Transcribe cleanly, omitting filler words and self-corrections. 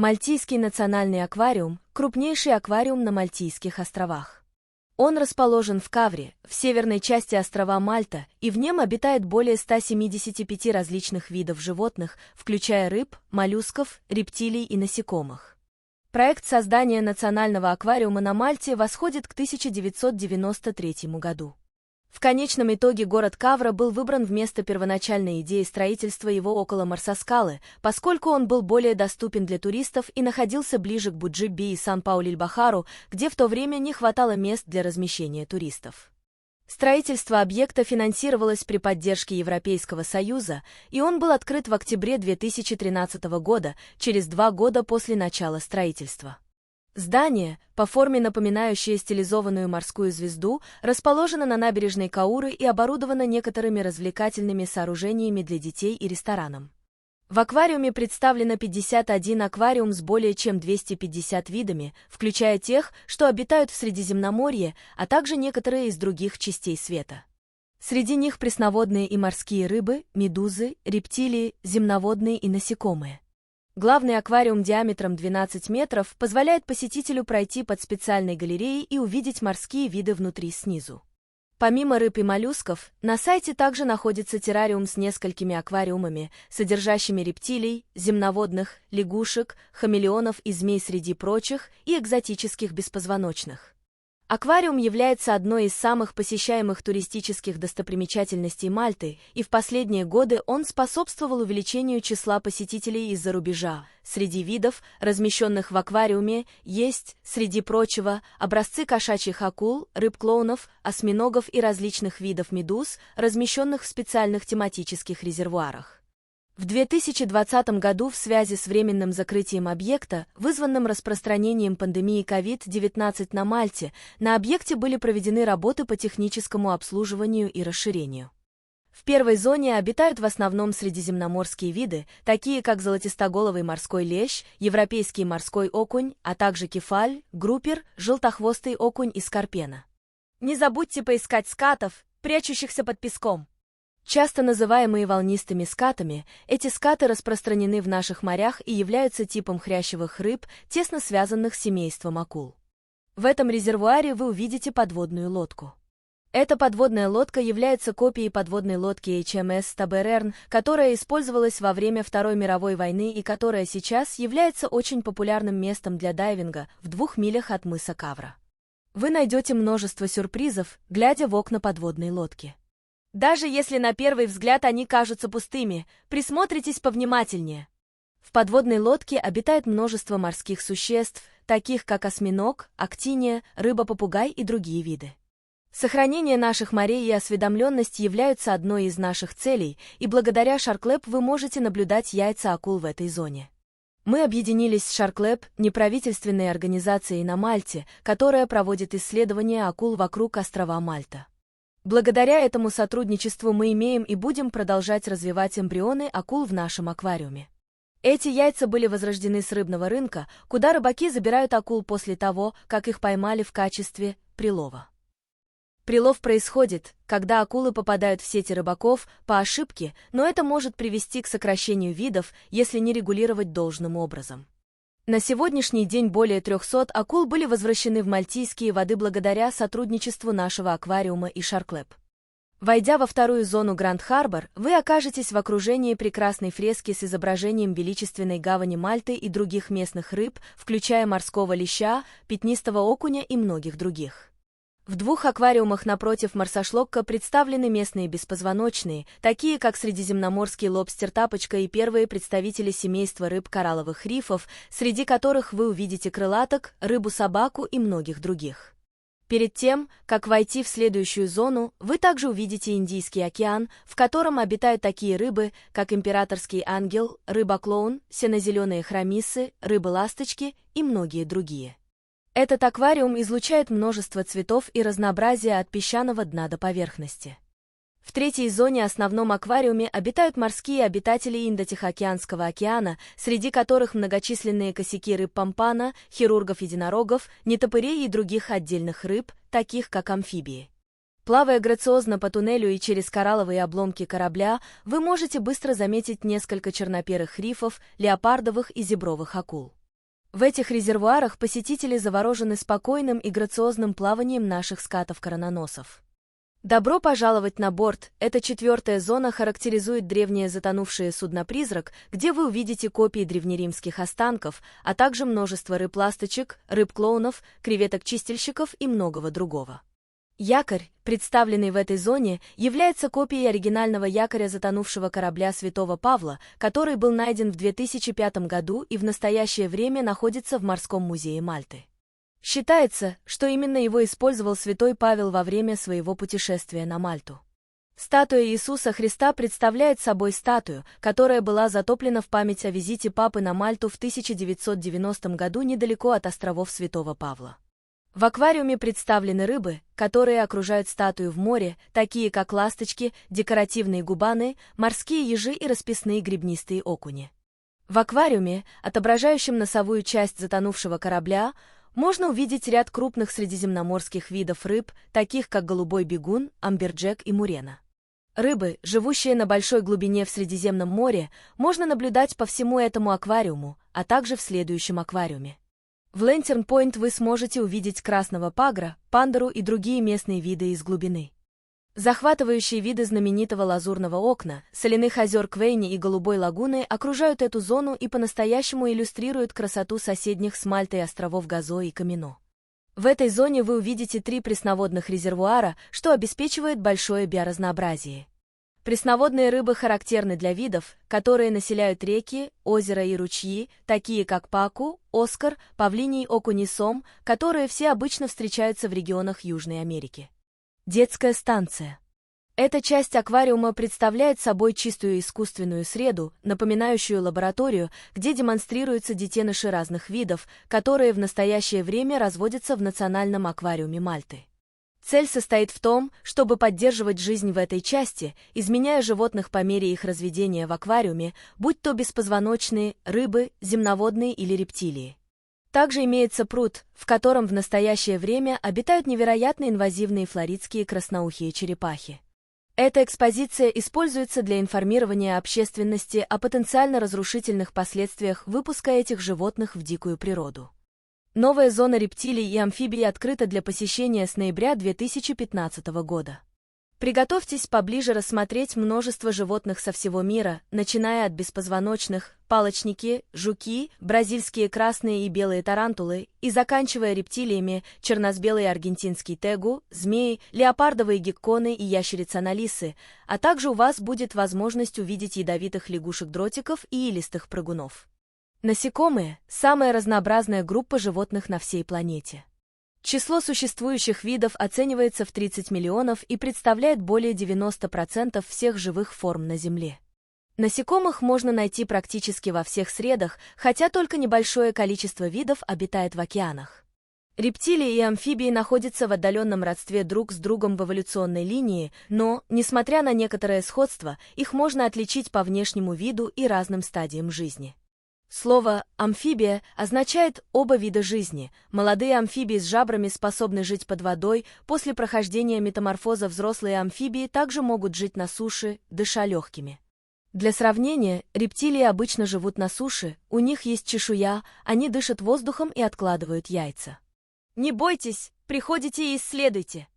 Мальтийский национальный аквариум – крупнейший аквариум на Мальтийских островах. Он расположен в Кавре, в северной части острова Мальта, и в нем обитает более 175 различных видов животных, включая рыб, моллюсков, рептилий и насекомых. Проект создания национального аквариума на Мальте восходит к 1993 году. В конечном итоге город Кавра был выбран вместо первоначальной идеи строительства его около Марсаскалы, поскольку он был более доступен для туристов и находился ближе к Буджибби и Сан-Пауль-Бахару, где в то время не хватало мест для размещения туристов. Строительство объекта финансировалось при поддержке Европейского Союза, и он был открыт в октябре 2013 года, через 2 года после начала строительства. Здание, по форме напоминающее стилизованную морскую звезду, расположено на набережной Кауры и оборудовано некоторыми развлекательными сооружениями для детей и рестораном. В аквариуме представлено 51 аквариум с более чем 250 видами, включая тех, что обитают в Средиземноморье, а также некоторые из других частей света. Среди них пресноводные и морские рыбы, медузы, рептилии, земноводные и насекомые. Главный аквариум диаметром 12 метров позволяет посетителю пройти под специальной галереей и увидеть морские виды внутри снизу. Помимо рыб и моллюсков, на сайте также находится террариум с несколькими аквариумами, содержащими рептилий, земноводных, лягушек, хамелеонов и змей среди прочих и экзотических беспозвоночных. Аквариум является одной из самых посещаемых туристических достопримечательностей Мальты, и в последние годы он способствовал увеличению числа посетителей из-за рубежа. Среди видов, размещенных в аквариуме, есть, среди прочего, образцы кошачьих акул, рыб-клоунов, осьминогов и различных видов медуз, размещенных в специальных тематических резервуарах. В 2020 году в связи с временным закрытием объекта, вызванным распространением пандемии COVID-19 на Мальте, на объекте были проведены работы по техническому обслуживанию и расширению. В первой зоне обитают в основном средиземноморские виды, такие как золотистоголовый морской лещ, европейский морской окунь, а также кефаль, группер, желтохвостый окунь и скорпена. Не забудьте поискать скатов, прячущихся под песком. Часто называемые волнистыми скатами, эти скаты распространены в наших морях и являются типом хрящевых рыб, тесно связанных с семейством акул. В этом резервуаре вы увидите подводную лодку. Эта подводная лодка является копией подводной лодки HMS Taberern, которая использовалась во время Второй мировой войны и которая сейчас является очень популярным местом для дайвинга в 2 милях от мыса Кавра. Вы найдете множество сюрпризов, глядя в окна подводной лодки. Даже если на первый взгляд они кажутся пустыми, присмотритесь повнимательнее. В подводной лодке обитает множество морских существ, таких как осьминог, актиния, рыба-попугай и другие виды. Сохранение наших морей и осведомленность являются одной из наших целей, и благодаря SharkLab вы можете наблюдать яйца акул в этой зоне. Мы объединились с SharkLab, неправительственной организацией на Мальте, которая проводит исследования акул вокруг острова Мальта. Благодаря этому сотрудничеству мы имеем и будем продолжать развивать эмбрионы акул в нашем аквариуме. Эти яйца были возрождены с рыбного рынка, куда рыбаки забирают акул после того, как их поймали в качестве прилова. Прилов происходит, когда акулы попадают в сети рыбаков по ошибке, но это может привести к сокращению видов, если не регулировать должным образом. На сегодняшний день более 300 акул были возвращены в мальтийские воды благодаря сотрудничеству нашего аквариума и SharkLab. Войдя во вторую зону Гранд-Харбор, вы окажетесь в окружении прекрасной фрески с изображением величественной гавани Мальты и других местных рыб, включая морского леща, пятнистого окуня и многих других. В 2 аквариумах напротив Марсашлокка представлены местные беспозвоночные, такие как средиземноморский лобстер-тапочка и первые представители семейства рыб коралловых рифов, среди которых вы увидите крылаток, рыбу-собаку и многих других. Перед тем, как войти в следующую зону, вы также увидите Индийский океан, в котором обитают такие рыбы, как императорский ангел, рыба-клоун, сино-зеленые хромиссы, рыбы-ласточки и многие другие. Этот аквариум излучает множество цветов и разнообразия от песчаного дна до поверхности. В третьей зоне основном аквариуме обитают морские обитатели Индо-Тихоокеанского океана, среди которых многочисленные косяки рыб-помпана, хирургов-единорогов, нетопырей и других отдельных рыб, таких как амфибии. Плавая грациозно по туннелю и через коралловые обломки корабля, вы можете быстро заметить несколько черноперых рифов, леопардовых и зебровых акул. В этих резервуарах посетители заворожены спокойным и грациозным плаванием наших скатов-корононосов. Добро пожаловать на борт. Эта 4-я зона характеризует древние затонувшие судно-призрак, где вы увидите копии древнеримских останков, а также множество рыб-ласточек, рыб-клоунов, креветок-чистильщиков и многого другого. Якорь, представленный в этой зоне, является копией оригинального якоря затонувшего корабля Святого Павла, который был найден в 2005 году и в настоящее время находится в Морском музее Мальты. Считается, что именно его использовал святой Павел во время своего путешествия на Мальту. Статуя Иисуса Христа представляет собой статую, которая была затоплена в память о визите Папы на Мальту в 1990 году недалеко от островов Святого Павла. В аквариуме представлены рыбы, которые окружают статую в море, такие как ласточки, декоративные губаны, морские ежи и расписные гребнистые окуни. В аквариуме, отображающем носовую часть затонувшего корабля, можно увидеть ряд крупных средиземноморских видов рыб, таких как голубой бегун, амберджек и мурена. Рыбы, живущие на большой глубине в Средиземном море, можно наблюдать по всему этому аквариуму, а также в следующем аквариуме. В Лэнтерн-Пойнт вы сможете увидеть красного пагра, пандору и другие местные виды из глубины. Захватывающие виды знаменитого лазурного окна, соляных озер Квейни и Голубой лагуны окружают эту зону и по-настоящему иллюстрируют красоту соседних с Мальтой островов Газо и Камино. В этой зоне вы увидите 3 пресноводных резервуара, что обеспечивает большое биоразнообразие. Пресноводные рыбы характерны для видов, которые населяют реки, озера и ручьи, такие как паку, оскар, павлиний окунь и сом, которые все обычно встречаются в регионах Южной Америки. Детская станция. Эта часть аквариума представляет собой чистую искусственную среду, напоминающую лабораторию, где демонстрируются детеныши разных видов, которые в настоящее время разводятся в Национальном аквариуме Мальты. Цель состоит в том, чтобы поддерживать жизнь в этой части, изменяя животных по мере их разведения в аквариуме, будь то беспозвоночные, рыбы, земноводные или рептилии. Также имеется пруд, в котором в настоящее время обитают невероятно инвазивные флоридские красноухие черепахи. Эта экспозиция используется для информирования общественности о потенциально разрушительных последствиях выпуска этих животных в дикую природу. Новая зона рептилий и амфибий открыта для посещения с ноября 2015 года. Приготовьтесь поближе рассмотреть множество животных со всего мира, начиная от беспозвоночных, палочники, жуки, бразильские красные и белые тарантулы, и заканчивая рептилиями, черносбелый аргентинский тегу, змеи, леопардовые гекконы и ящерицы-аналисы, а также у вас будет возможность увидеть ядовитых лягушек-дротиков и илистых прыгунов. Насекомые – самая разнообразная группа животных на всей планете. Число существующих видов оценивается в 30 миллионов и представляет более 90% всех живых форм на Земле. Насекомых можно найти практически во всех средах, хотя только небольшое количество видов обитает в океанах. Рептилии и амфибии находятся в отдаленном родстве друг с другом в эволюционной линии, но, несмотря на некоторое сходство, их можно отличить по внешнему виду и разным стадиям жизни. Слово «амфибия» означает «оба вида жизни». Молодые амфибии с жабрами способны жить под водой, после прохождения метаморфоза взрослые амфибии также могут жить на суше, дыша легкими. Для сравнения, рептилии обычно живут на суше, у них есть чешуя, они дышат воздухом и откладывают яйца. Не бойтесь, приходите и исследуйте.